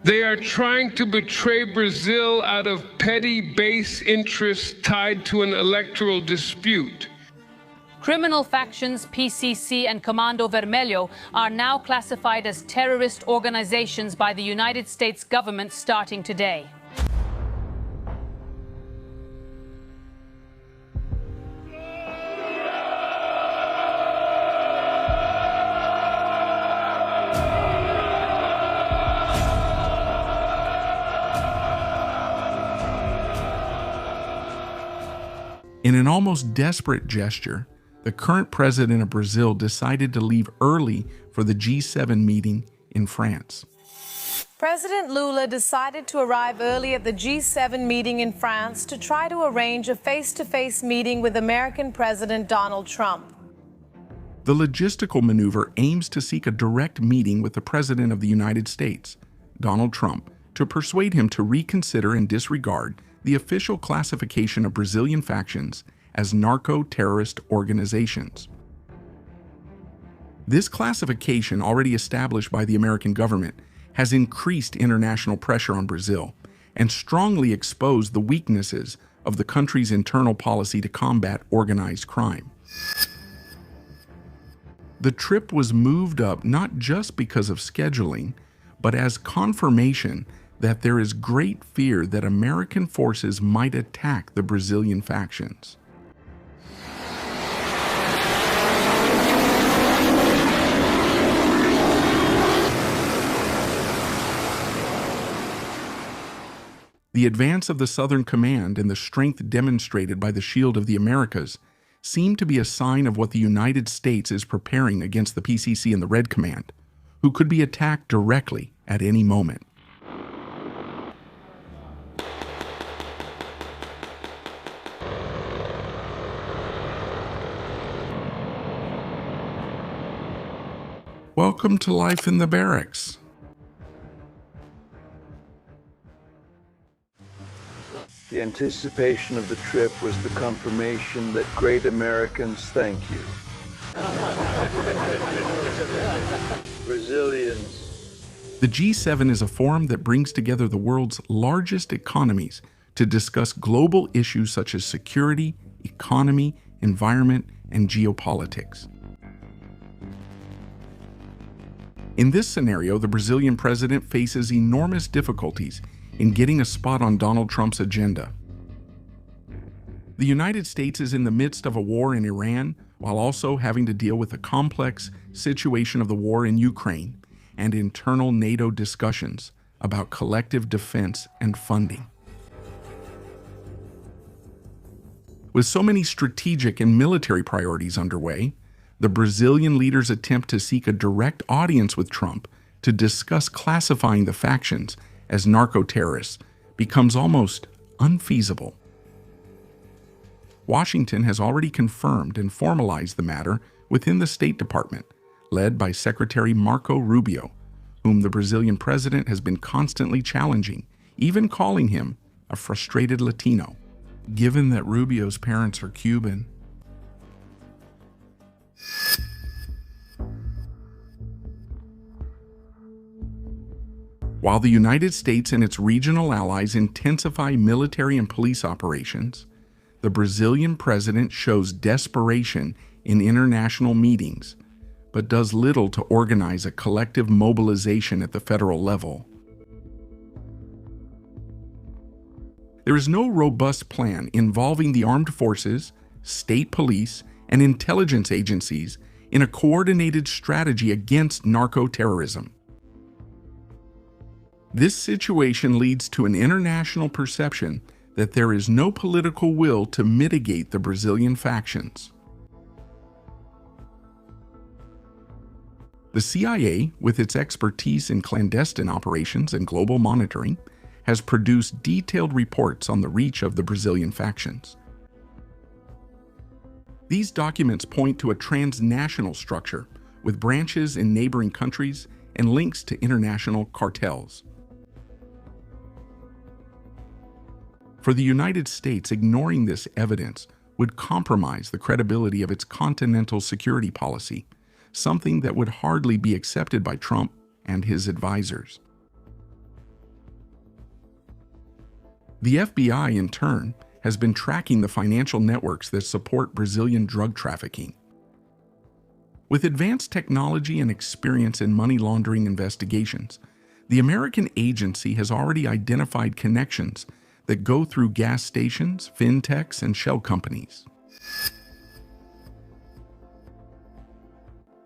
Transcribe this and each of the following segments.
They are trying to betray Brazil out of petty base interests tied to an electoral dispute. Criminal factions PCC and Comando Vermelho are now classified as terrorist organizations by the United States government starting today. In an almost desperate gesture, the current president of Brazil decided to leave early for the G7 meeting in France. President Lula decided to arrive early at the G7 meeting in France to try to arrange a face-to-face meeting with American President Donald Trump. The logistical maneuver aims to seek a direct meeting with the President of the United States, Donald Trump, to persuade him to reconsider and disregard the official classification of Brazilian factions as narco-terrorist organizations. This classification, already established by the American government, has increased international pressure on Brazil and strongly exposed the weaknesses of the country's internal policy to combat organized crime. The trip was moved up not just because of scheduling, but as confirmation that there is great fear that American forces might attack the Brazilian factions. The advance of the Southern Command and the strength demonstrated by the Shield of the Americas seem to be a sign of what the United States is preparing against the PCC and the Red Command, who could be attacked directly at any moment. Welcome to life in the barracks. The anticipation of the trip was the confirmation that great Americans thank you. Brazilians. The G7 is a forum that brings together the world's largest economies to discuss global issues such as security, economy, environment, and geopolitics. In this scenario, the Brazilian president faces enormous difficulties in getting a spot on Donald Trump's agenda. The United States is in the midst of a war in Iran, while also having to deal with the complex situation of the war in Ukraine and internal NATO discussions about collective defense and funding. With so many strategic and military priorities underway, the Brazilian leaders attempt to seek a direct audience with Trump to discuss classifying the factions as narco-terrorists becomes almost unfeasible. Washington has already confirmed and formalized the matter within the State Department, led by Secretary Marco Rubio, whom the Brazilian president has been constantly challenging, even calling him a frustrated Latino. Given that Rubio's parents are Cuban, while the United States and its regional allies intensify military and police operations, the Brazilian president shows desperation in international meetings, but does little to organize a collective mobilization at the federal level. There is no robust plan involving the armed forces, state police, and intelligence agencies in a coordinated strategy against narco-terrorism. This situation leads to an international perception that there is no political will to mitigate the Brazilian factions. The CIA, with its expertise in clandestine operations and global monitoring, has produced detailed reports on the reach of the Brazilian factions. These documents point to a transnational structure with branches in neighboring countries and links to international cartels. For the United States, ignoring this evidence would compromise the credibility of its continental security policy, something that would hardly be accepted by Trump and his advisors. The FBI, in turn, has been tracking the financial networks that support Brazilian drug trafficking. With advanced technology and experience in money laundering investigations, the American agency has already identified connections that go through gas stations, fintechs, and shell companies.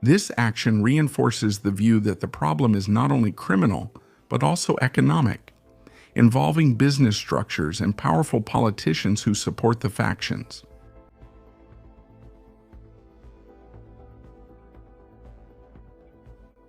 This action reinforces the view that the problem is not only criminal, but also economic, involving business structures and powerful politicians who support the factions.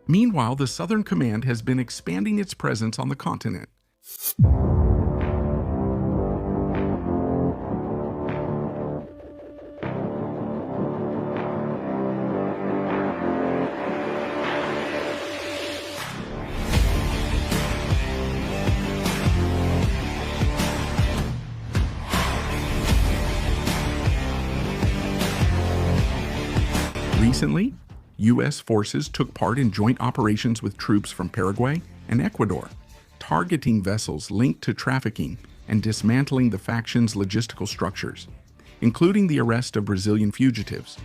Meanwhile, the Southern Command has been expanding its presence on the continent. Recently, U.S. forces took part in joint operations with troops from Paraguay and Ecuador, targeting vessels linked to trafficking and dismantling the faction's logistical structures, including the arrest of Brazilian fugitives.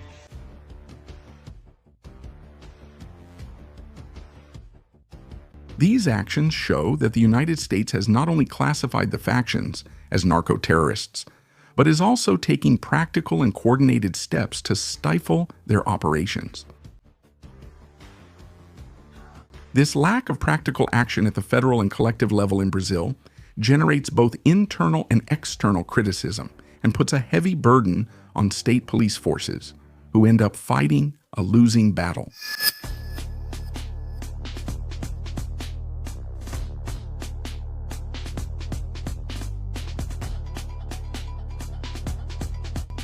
These actions show that the United States has not only classified the factions as narco-terrorists, but is also taking practical and coordinated steps to stifle their operations. This lack of practical action at the federal and collective level in Brazil generates both internal and external criticism and puts a heavy burden on state police forces, who end up fighting a losing battle.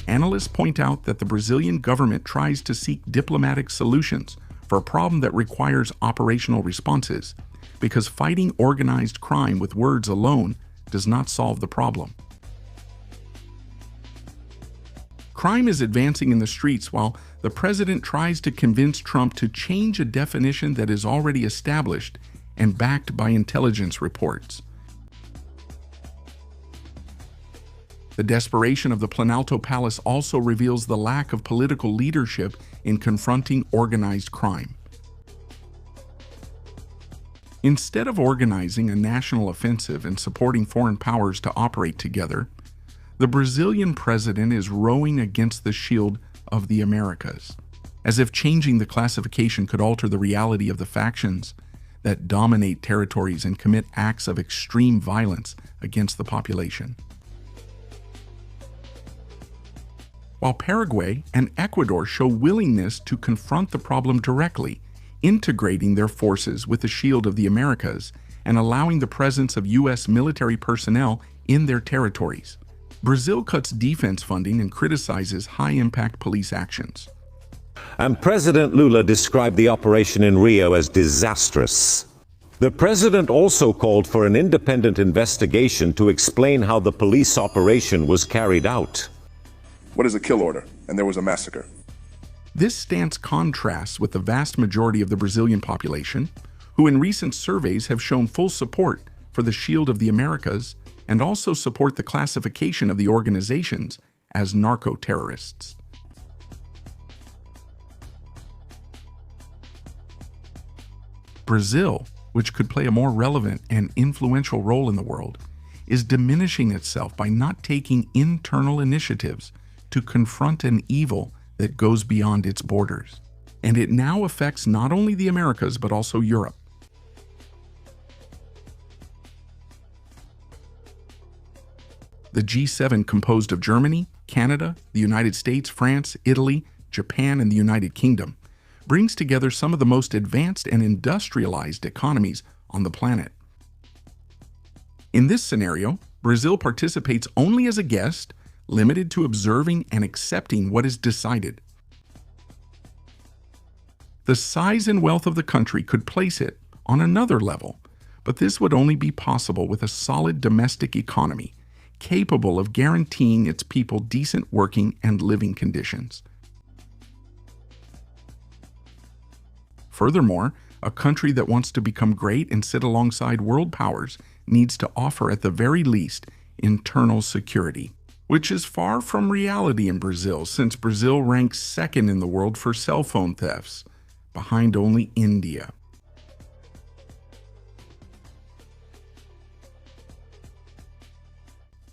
Analysts point out that the Brazilian government tries to seek diplomatic solutions for a problem that requires operational responses, because fighting organized crime with words alone does not solve the problem. Crime is advancing in the streets while the president tries to convince Trump to change a definition that is already established and backed by intelligence reports. The desperation of the Planalto Palace also reveals the lack of political leadership in confronting organized crime. Instead of organizing a national offensive and supporting foreign powers to operate together, the Brazilian president is rowing against the shield of the Americas, as if changing the classification could alter the reality of the factions that dominate territories and commit acts of extreme violence against the population. While Paraguay and Ecuador show willingness to confront the problem directly, integrating their forces with the shield of the Americas and allowing the presence of U.S. military personnel in their territories, Brazil cuts defense funding and criticizes high-impact police actions. And President Lula described the operation in Rio as disastrous. The president also called for an independent investigation to explain how the police operation was carried out. What is a kill order? And there was a massacre. This stance contrasts with the vast majority of the Brazilian population, who in recent surveys have shown full support for the Shield of the Americas and also support the classification of the organizations as narco-terrorists. Brazil, which could play a more relevant and influential role in the world, is diminishing itself by not taking internal initiatives to confront an evil that goes beyond its borders. And it now affects not only the Americas, but also Europe. The G7, composed of Germany, Canada, the United States, France, Italy, Japan, and the United Kingdom, brings together some of the most advanced and industrialized economies on the planet. In this scenario, Brazil participates only as a guest, limited to observing and accepting what is decided. The size and wealth of the country could place it on another level, but this would only be possible with a solid domestic economy, capable of guaranteeing its people decent working and living conditions. Furthermore, a country that wants to become great and sit alongside world powers needs to offer at the very least internal security, which is far from reality in Brazil, since Brazil ranks second in the world for cell phone thefts, behind only India.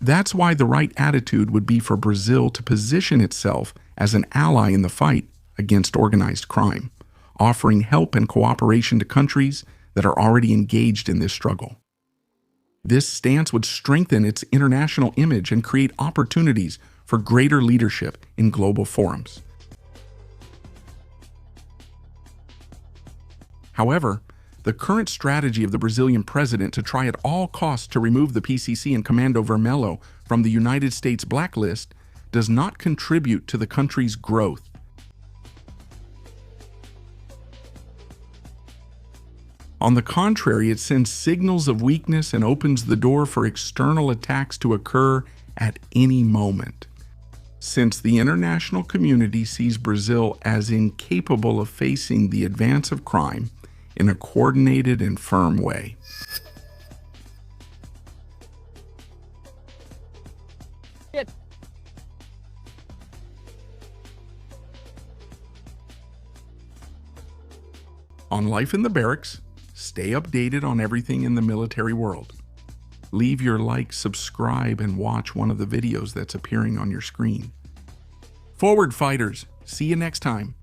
That's why the right attitude would be for Brazil to position itself as an ally in the fight against organized crime, offering help and cooperation to countries that are already engaged in this struggle. This stance would strengthen its international image and create opportunities for greater leadership in global forums. However, the current strategy of the Brazilian president to try at all costs to remove the PCC and Comando Vermelho from the United States blacklist does not contribute to the country's growth. On the contrary, it sends signals of weakness and opens the door for external attacks to occur at any moment. Since the international community sees Brazil as incapable of facing the advance of crime in a coordinated and firm way. On Life in the Barracks, stay updated on everything in the military world. Leave your like, subscribe, and watch one of the videos that's appearing on your screen. Forward, fighters! See you next time.